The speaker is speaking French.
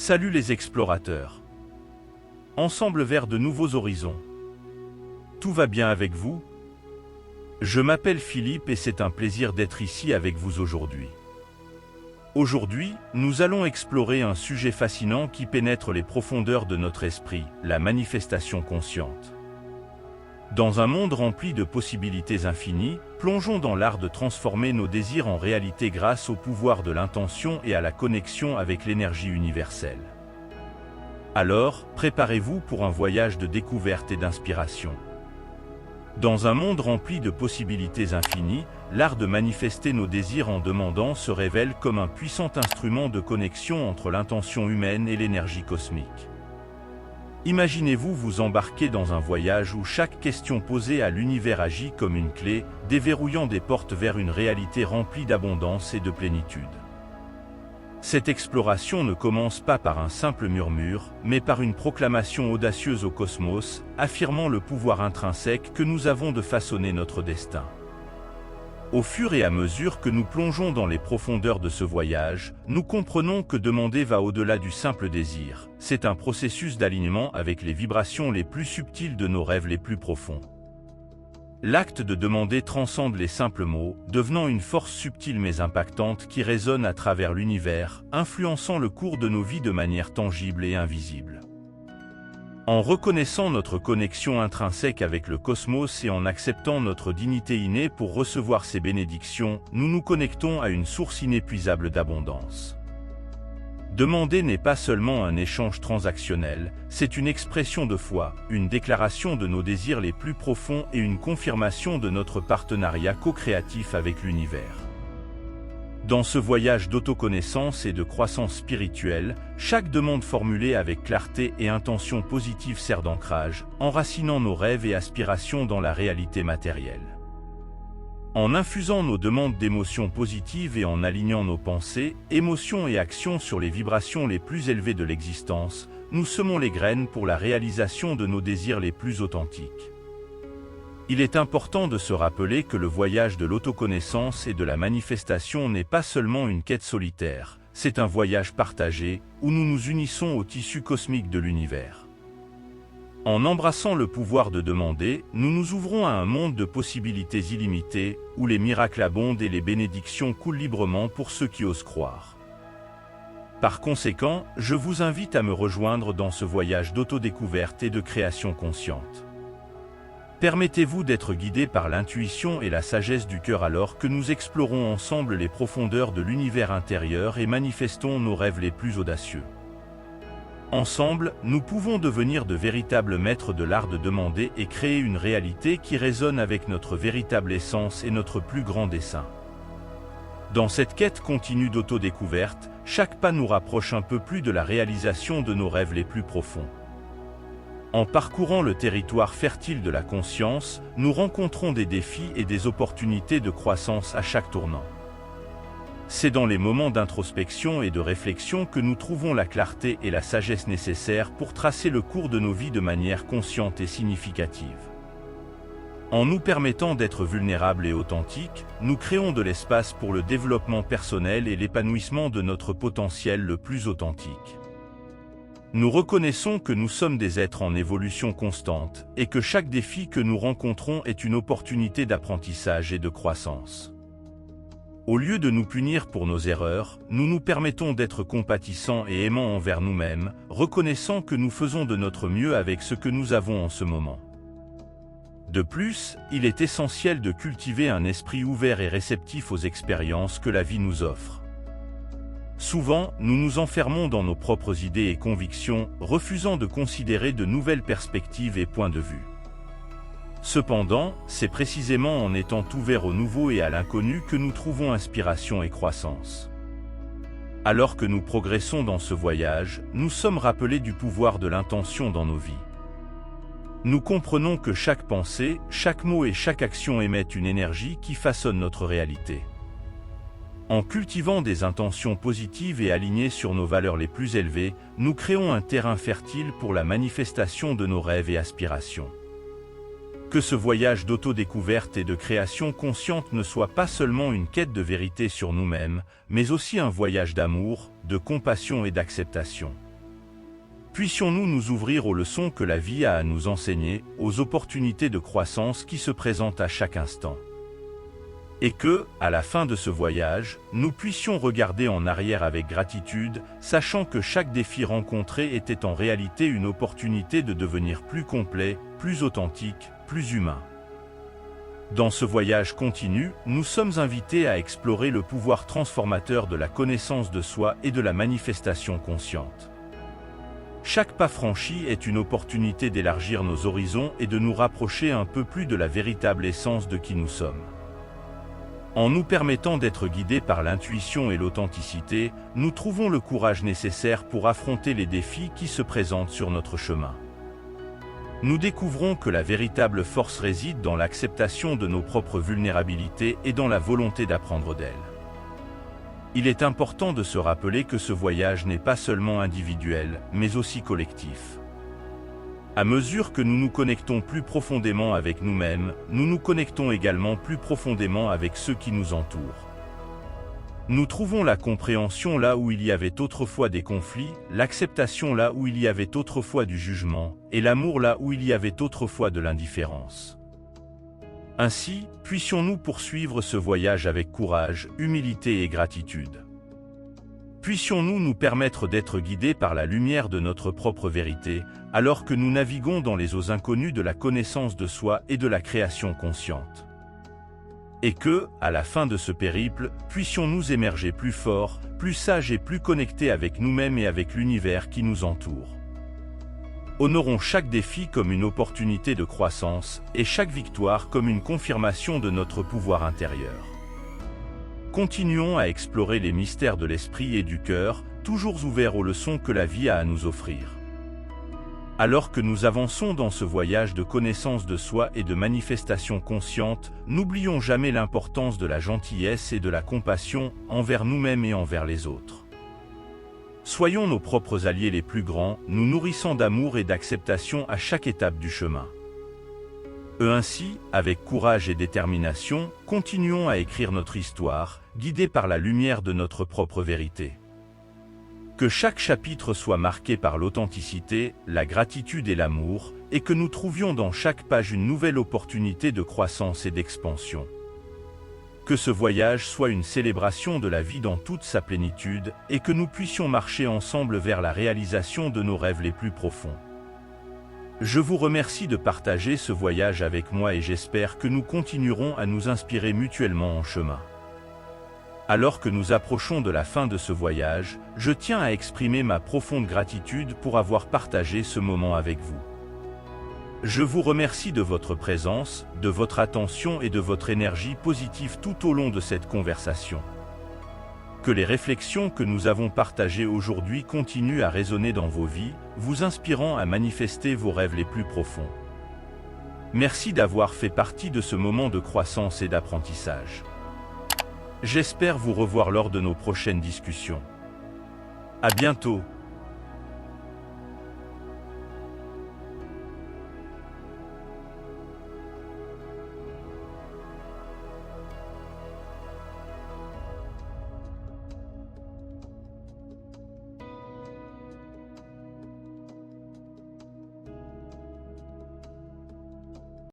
Salut les explorateurs. Ensemble vers de nouveaux horizons. Tout va bien avec vous? Je m'appelle Philippe et c'est un plaisir d'être ici avec vous aujourd'hui. Aujourd'hui, nous allons explorer un sujet fascinant qui pénètre les profondeurs de notre esprit, la manifestation consciente. Dans un monde rempli de possibilités infinies, plongeons dans l'art de transformer nos désirs en réalité grâce au pouvoir de l'intention et à la connexion avec l'énergie universelle. Alors, préparez-vous pour un voyage de découverte et d'inspiration. Dans un monde rempli de possibilités infinies, l'art de manifester nos désirs en demandant se révèle comme un puissant instrument de connexion entre l'intention humaine et l'énergie cosmique. Imaginez-vous vous embarquer dans un voyage où chaque question posée à l'univers agit comme une clé, déverrouillant des portes vers une réalité remplie d'abondance et de plénitude. Cette exploration ne commence pas par un simple murmure, mais par une proclamation audacieuse au cosmos, affirmant le pouvoir intrinsèque que nous avons de façonner notre destin. Au fur et à mesure que nous plongeons dans les profondeurs de ce voyage, nous comprenons que demander va au-delà du simple désir. C'est un processus d'alignement avec les vibrations les plus subtiles de nos rêves les plus profonds. L'acte de demander transcende les simples mots, devenant une force subtile mais impactante qui résonne à travers l'univers, influençant le cours de nos vies de manière tangible et invisible. En reconnaissant notre connexion intrinsèque avec le cosmos et en acceptant notre dignité innée pour recevoir ses bénédictions, nous nous connectons à une source inépuisable d'abondance. Demander n'est pas seulement un échange transactionnel, c'est une expression de foi, une déclaration de nos désirs les plus profonds et une confirmation de notre partenariat co-créatif avec l'univers. Dans ce voyage d'autoconnaissance et de croissance spirituelle, chaque demande formulée avec clarté et intention positive sert d'ancrage, enracinant nos rêves et aspirations dans la réalité matérielle. En infusant nos demandes d'émotions positives et en alignant nos pensées, émotions et actions sur les vibrations les plus élevées de l'existence, nous semons les graines pour la réalisation de nos désirs les plus authentiques. Il est important de se rappeler que le voyage de l'autoconnaissance et de la manifestation n'est pas seulement une quête solitaire, c'est un voyage partagé, où nous nous unissons au tissu cosmique de l'univers. En embrassant le pouvoir de demander, nous nous ouvrons à un monde de possibilités illimitées, où les miracles abondent et les bénédictions coulent librement pour ceux qui osent croire. Par conséquent, je vous invite à me rejoindre dans ce voyage d'autodécouverte et de création consciente. Permettez-vous d'être guidé par l'intuition et la sagesse du cœur alors que nous explorons ensemble les profondeurs de l'univers intérieur et manifestons nos rêves les plus audacieux. Ensemble, nous pouvons devenir de véritables maîtres de l'art de demander et créer une réalité qui résonne avec notre véritable essence et notre plus grand dessein. Dans cette quête continue d'autodécouverte, chaque pas nous rapproche un peu plus de la réalisation de nos rêves les plus profonds. En parcourant le territoire fertile de la conscience, nous rencontrons des défis et des opportunités de croissance à chaque tournant. C'est dans les moments d'introspection et de réflexion que nous trouvons la clarté et la sagesse nécessaires pour tracer le cours de nos vies de manière consciente et significative. En nous permettant d'être vulnérables et authentiques, nous créons de l'espace pour le développement personnel et l'épanouissement de notre potentiel le plus authentique. Nous reconnaissons que nous sommes des êtres en évolution constante et que chaque défi que nous rencontrons est une opportunité d'apprentissage et de croissance. Au lieu de nous punir pour nos erreurs, nous nous permettons d'être compatissants et aimants envers nous-mêmes, reconnaissant que nous faisons de notre mieux avec ce que nous avons en ce moment. De plus, il est essentiel de cultiver un esprit ouvert et réceptif aux expériences que la vie nous offre. Souvent, nous nous enfermons dans nos propres idées et convictions, refusant de considérer de nouvelles perspectives et points de vue. Cependant, c'est précisément en étant ouverts au nouveau et à l'inconnu que nous trouvons inspiration et croissance. Alors que nous progressons dans ce voyage, nous sommes rappelés du pouvoir de l'intention dans nos vies. Nous comprenons que chaque pensée, chaque mot et chaque action émettent une énergie qui façonne notre réalité. En cultivant des intentions positives et alignées sur nos valeurs les plus élevées, nous créons un terrain fertile pour la manifestation de nos rêves et aspirations. Que ce voyage d'autodécouverte et de création consciente ne soit pas seulement une quête de vérité sur nous-mêmes, mais aussi un voyage d'amour, de compassion et d'acceptation. puissions-nous nous ouvrir aux leçons que la vie a à nous enseigner, aux opportunités de croissance qui se présentent à chaque instant. Et que, à la fin de ce voyage, nous puissions regarder en arrière avec gratitude, sachant que chaque défi rencontré était en réalité une opportunité de devenir plus complet, plus authentique, plus humain. Dans ce voyage continu, nous sommes invités à explorer le pouvoir transformateur de la connaissance de soi et de la manifestation consciente. Chaque pas franchi est une opportunité d'élargir nos horizons et de nous rapprocher un peu plus de la véritable essence de qui nous sommes. En nous permettant d'être guidés par l'intuition et l'authenticité, nous trouvons le courage nécessaire pour affronter les défis qui se présentent sur notre chemin. Nous découvrons que la véritable force réside dans l'acceptation de nos propres vulnérabilités et dans la volonté d'apprendre d'elles. Il est important de se rappeler que ce voyage n'est pas seulement individuel, mais aussi collectif. À mesure que nous nous connectons plus profondément avec nous-mêmes, nous nous connectons également plus profondément avec ceux qui nous entourent. Nous trouvons la compréhension là où il y avait autrefois des conflits, l'acceptation là où il y avait autrefois du jugement, et l'amour là où il y avait autrefois de l'indifférence. Ainsi, puissions-nous poursuivre ce voyage avec courage, humilité et gratitude. Puissions-nous nous permettre d'être guidés par la lumière de notre propre vérité, alors que nous naviguons dans les eaux inconnues de la connaissance de soi et de la création consciente. Et que, à la fin de ce périple, puissions-nous émerger plus forts, plus sages et plus connectés avec nous-mêmes et avec l'univers qui nous entoure. Honorons chaque défi comme une opportunité de croissance, et chaque victoire comme une confirmation de notre pouvoir intérieur. Continuons à explorer les mystères de l'esprit et du cœur, toujours ouverts aux leçons que la vie a à nous offrir. Alors que nous avançons dans ce voyage de connaissance de soi et de manifestation consciente, n'oublions jamais l'importance de la gentillesse et de la compassion envers nous-mêmes et envers les autres. Soyons nos propres alliés les plus grands, nous nourrissant d'amour et d'acceptation à chaque étape du chemin. Ainsi, avec courage et détermination, continuons à écrire notre histoire, guidés par la lumière de notre propre vérité. Que chaque chapitre soit marqué par l'authenticité, la gratitude et l'amour, et que nous trouvions dans chaque page une nouvelle opportunité de croissance et d'expansion. Que ce voyage soit une célébration de la vie dans toute sa plénitude, et que nous puissions marcher ensemble vers la réalisation de nos rêves les plus profonds. Je vous remercie de partager ce voyage avec moi et j'espère que nous continuerons à nous inspirer mutuellement en chemin. Alors que nous approchons de la fin de ce voyage, je tiens à exprimer ma profonde gratitude pour avoir partagé ce moment avec vous. Je vous remercie de votre présence, de votre attention et de votre énergie positive tout au long de cette conversation. Que les réflexions que nous avons partagées aujourd'hui continuent à résonner dans vos vies, vous inspirant à manifester vos rêves les plus profonds. Merci d'avoir fait partie de ce moment de croissance et d'apprentissage. J'espère vous revoir lors de nos prochaines discussions. À bientôt.